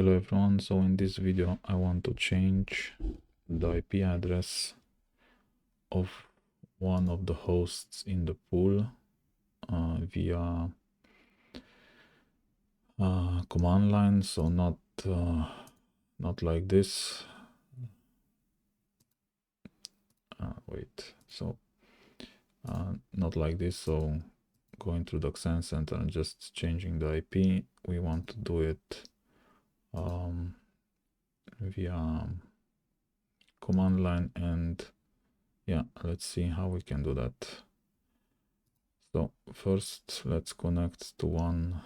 Hello everyone, so in this video I want to change the IP address of one of the hosts in the pool via command line, so not like this. Not like this, so going through the XenServer and just changing the IP. We want to do it via command line, and yeah, let's see how we can do that. So first let's connect to one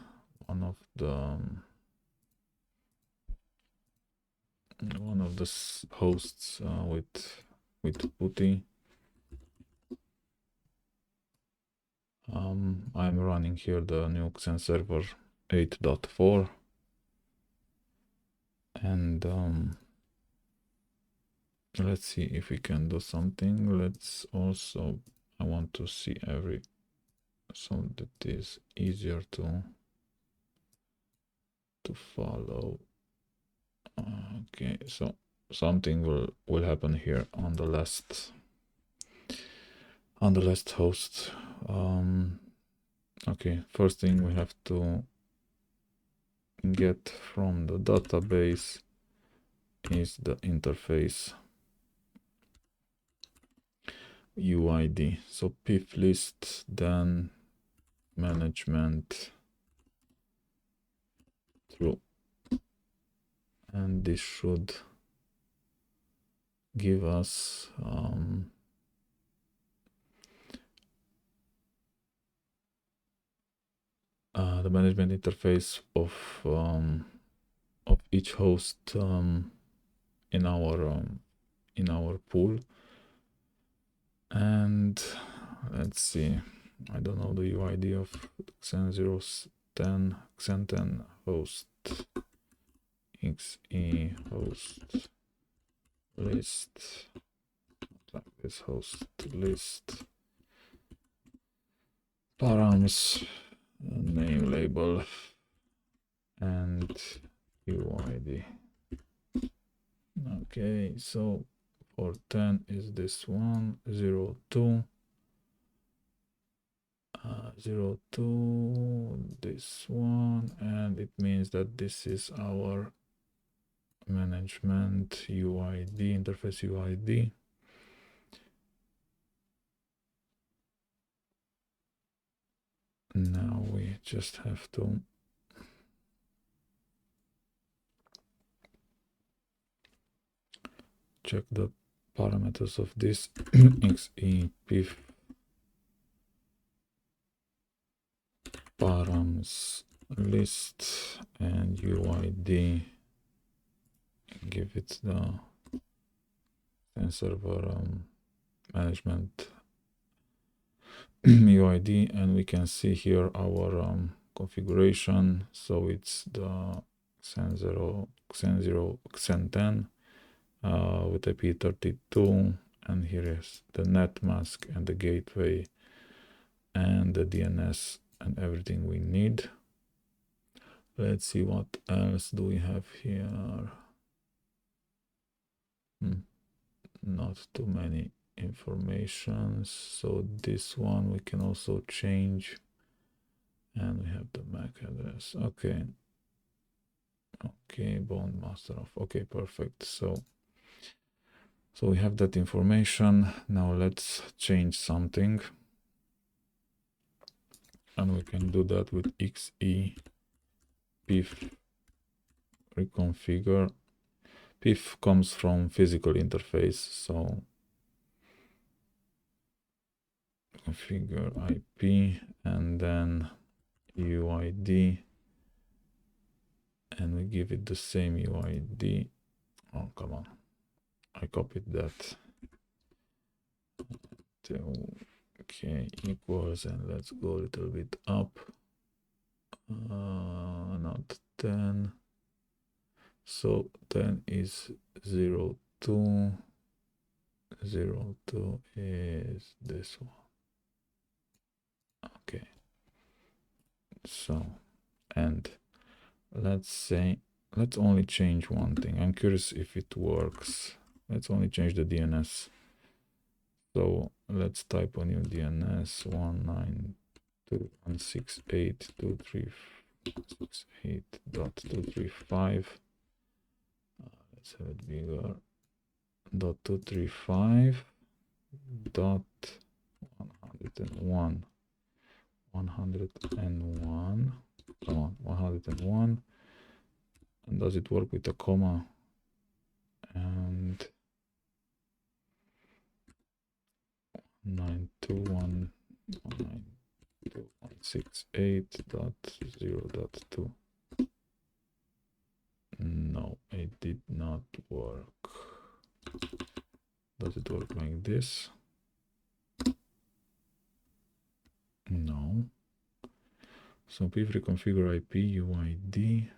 of the hosts with PuTTY. I'm running here the new XenServer 8.4, and let's see if we can do something. Let's also, I want to see so that is easier to follow. Okay, so something will happen here on the last host. Okay, first thing we have to get from the database is the interface UID. So pif list, then management true, and this should give us the management interface of each host in our pool. And let's see, I don't know the UID of Xen10 host xe host list, like this host list params, name label, and UID. Okay, so for 10 is this one, 02, 02, this one, and it means that this is our management UID, interface UID. Now we just have to check the parameters of this xe pif params list and UID, give it the XenServer management UID, and we can see here our configuration. So it's the Xen10 with IP32, and here is the net mask and the gateway and the DNS and everything we need. Let's see what else do we have here. Not too many informations. So this one we can also change, and we have the MAC address. Okay, bond master of, okay, perfect. So we have that information. Now let's change something, and we can do that with xe pif reconfigure. Pif comes from physical interface, so configure IP and then UID, and we give it the same UID. Oh, come on, I copied that. Okay, equals, and let's go a little bit up. Not 10. So 10 is 02. 02 is this one. Okay. So, and let's say let's only change one thing. I'm curious if it works. Let's only change the DNS. So let's type a new DNS 192.168.235. Let's have it bigger. .235 dot 101 come on, 101. And does it work with a comma? And 192.168.0.2. No, it did not work. Does it work like this? No. So pip reconfigure IP UID.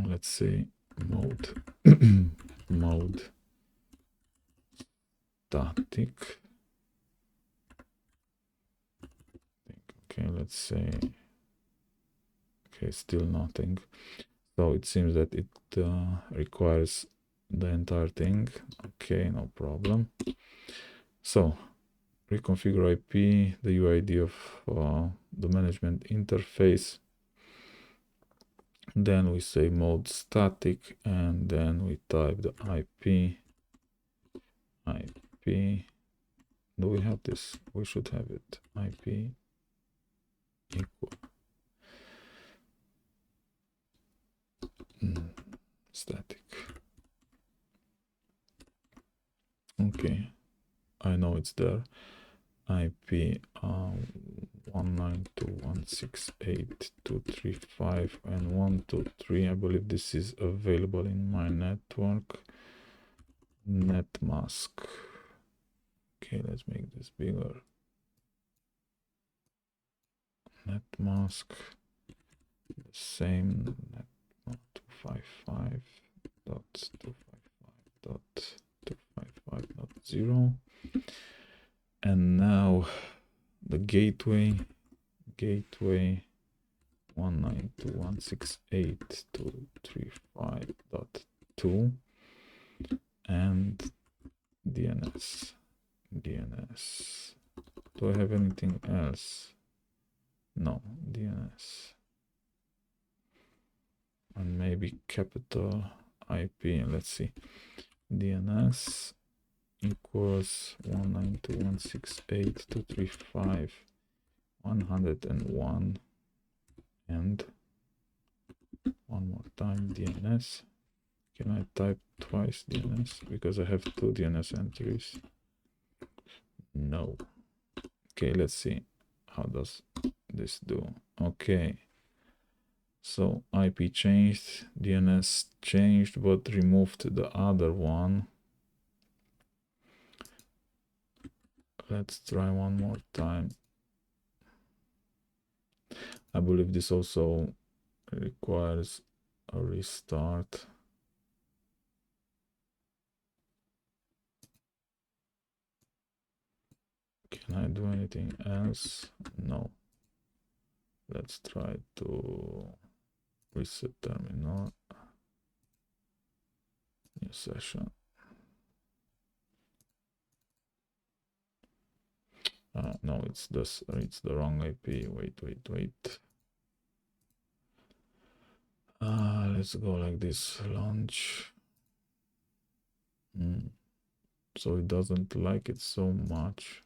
Let's say mode mode static. Okay, let's say, okay, still nothing. So it seems that it requires the entire thing. Okay, no problem. So reconfigure IP, the UID of the management interface. Then we say mode static, and then we type the IP. Do we have this? We should have it. IP equal static. Okay, I know it's there. IP 192.168.235 and 123. I believe this is available in my network. Net mask. Okay, let's make this bigger. Net mask. The same net 255.255.255.0. And now the gateway 192.168.235.2 and DNS. Do I have anything else? No, DNS. And maybe capital IP. Let's see. DNS equals 192.168.235.101 and one more time DNS. Can I type twice DNS because I have two DNS entries? No. Okay, let's see. How does this do? Okay. So IP changed, DNS changed, but removed the other one. Let's try one more time. I believe this also requires a restart. Can I do anything else? No. Let's try to reset terminal. New session. No, it's this. It's the wrong IP. Wait. Let's go like this. Launch. So it doesn't like it so much.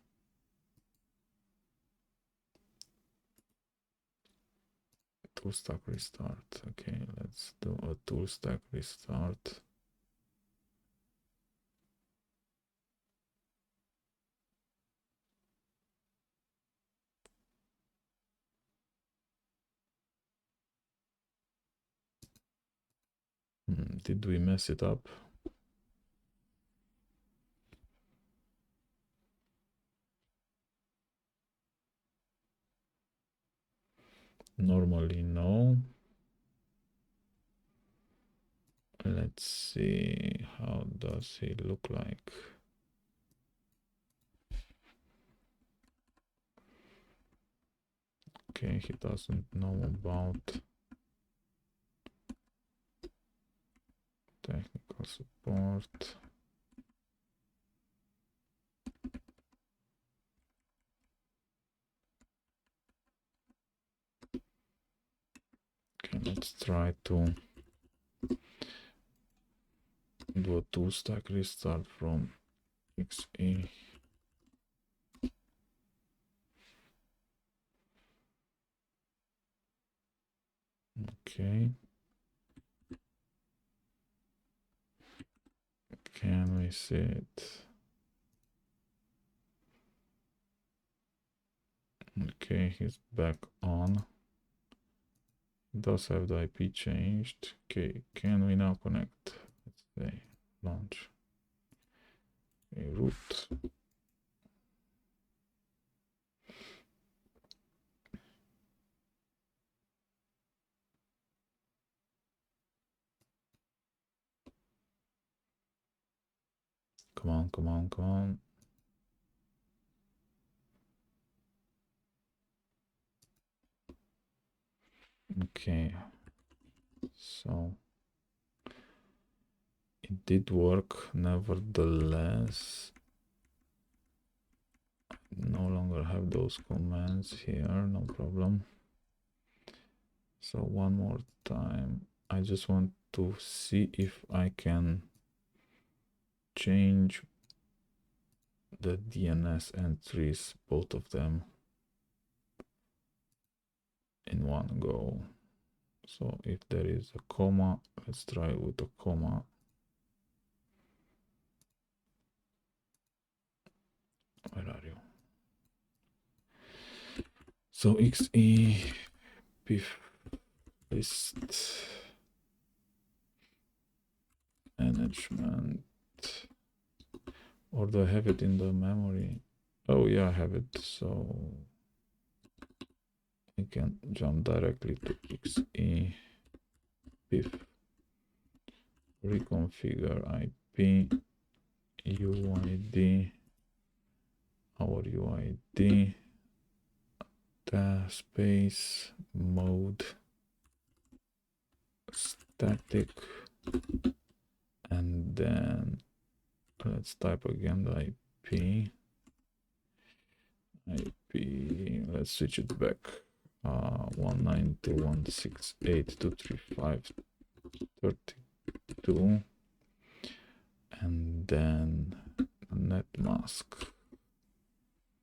Tool stack restart. Okay, let's do a tool stack restart. Did we mess it up? Normally, no. Let's see, how does he look like? Okay, he doesn't know about technical support. Okay, let's try to do a 2-stack restart from XE. Okay. Can we see it? Okay, he's back on. He does have the IP changed. Okay, can we now connect? Let's say launch a root. Come on, come on, come on. Okay, so it did work. Nevertheless, no longer have those commands here, no problem. So one more time, I just want to see if I can change the DNS entries, both of them, in one go. So if there is a comma, let's try with a comma. Where are you? So XE pif list management, or do I have it in the memory? Oh yeah, I have it. So I can jump directly to XE pif reconfigure IP UID, our UID, space mode static, and then let's type again the IP. Let's switch it back. 192.168.235.32, and then net mask.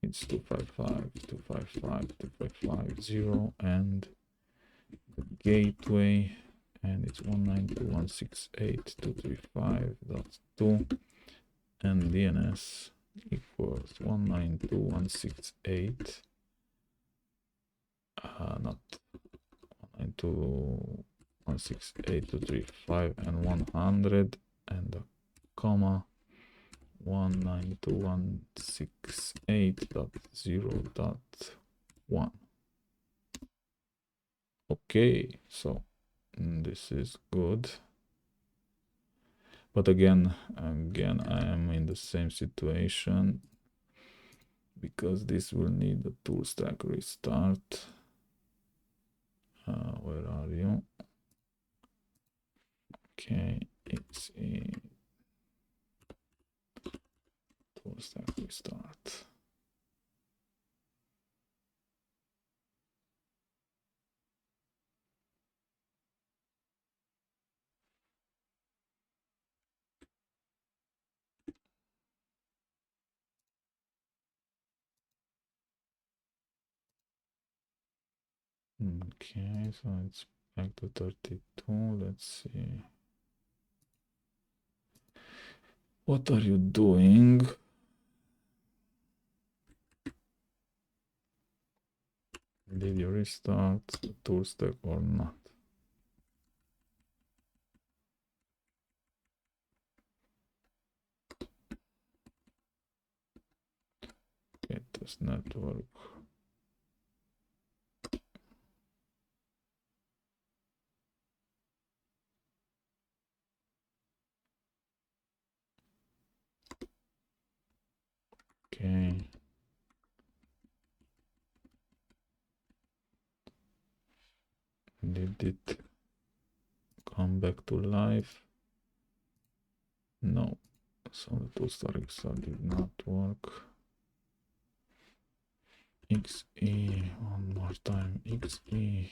It's 255.255.255.0, and the gateway, and it's 192.168.235.2, and DNS equals 192.168, not 192.168.235 and 100, and a comma 192.168.0.1. Okay, so this is good. But again, I am in the same situation, because this will need a 2-stack restart. Where are you? Okay, it's a 2-stack restart. Okay, so it's back to 32. Let's see. What are you doing? Did you restart the 2-stack or not? It does not work. Okay. Did it come back to life? No. So the toolstar XR did not work. XE one more time. XE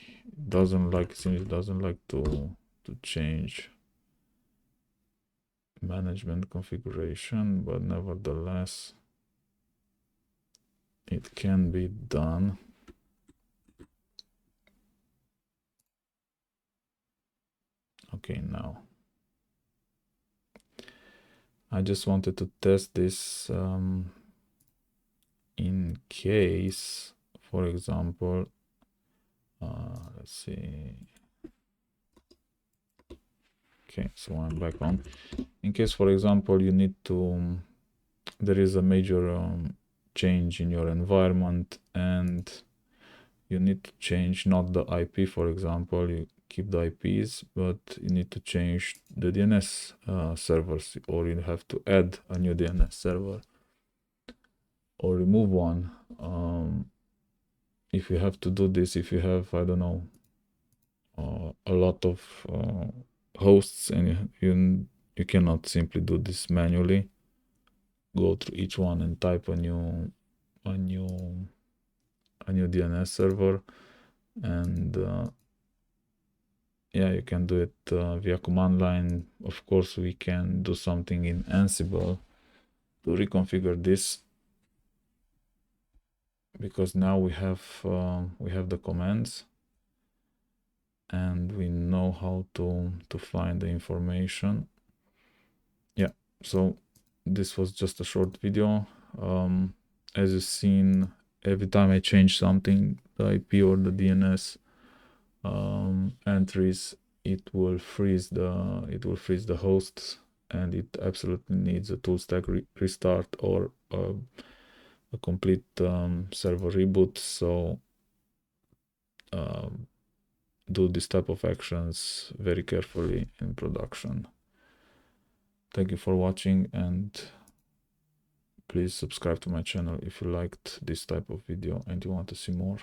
doesn't like, since it doesn't like to change management configuration, but nevertheless it can be done. Okay, now I just wanted to test this in case, for example, let's see. Okay, so I'm back on. In case, for example, you need to, there is a major change in your environment and you need to change not the IP, for example, you keep the IPs, but you need to change the DNS servers, or you have to add a new DNS server or remove one. If you have to do this, if you have, I don't know, a lot of hosts and you cannot simply do this manually, go through each one and type a new DNS server, and yeah, you can do it via command line. Of course, we can do something in Ansible to reconfigure this, because now we have the commands and we know how to find the information. Yeah, so this was just a short video. As you've seen, every time I change something, the IP or the DNS entries, it will freeze the hosts, and it absolutely needs a tool stack restart or a complete server reboot. So do this type of actions very carefully in production. Thank you for watching, and please subscribe to my channel if you liked this type of video and you want to see more.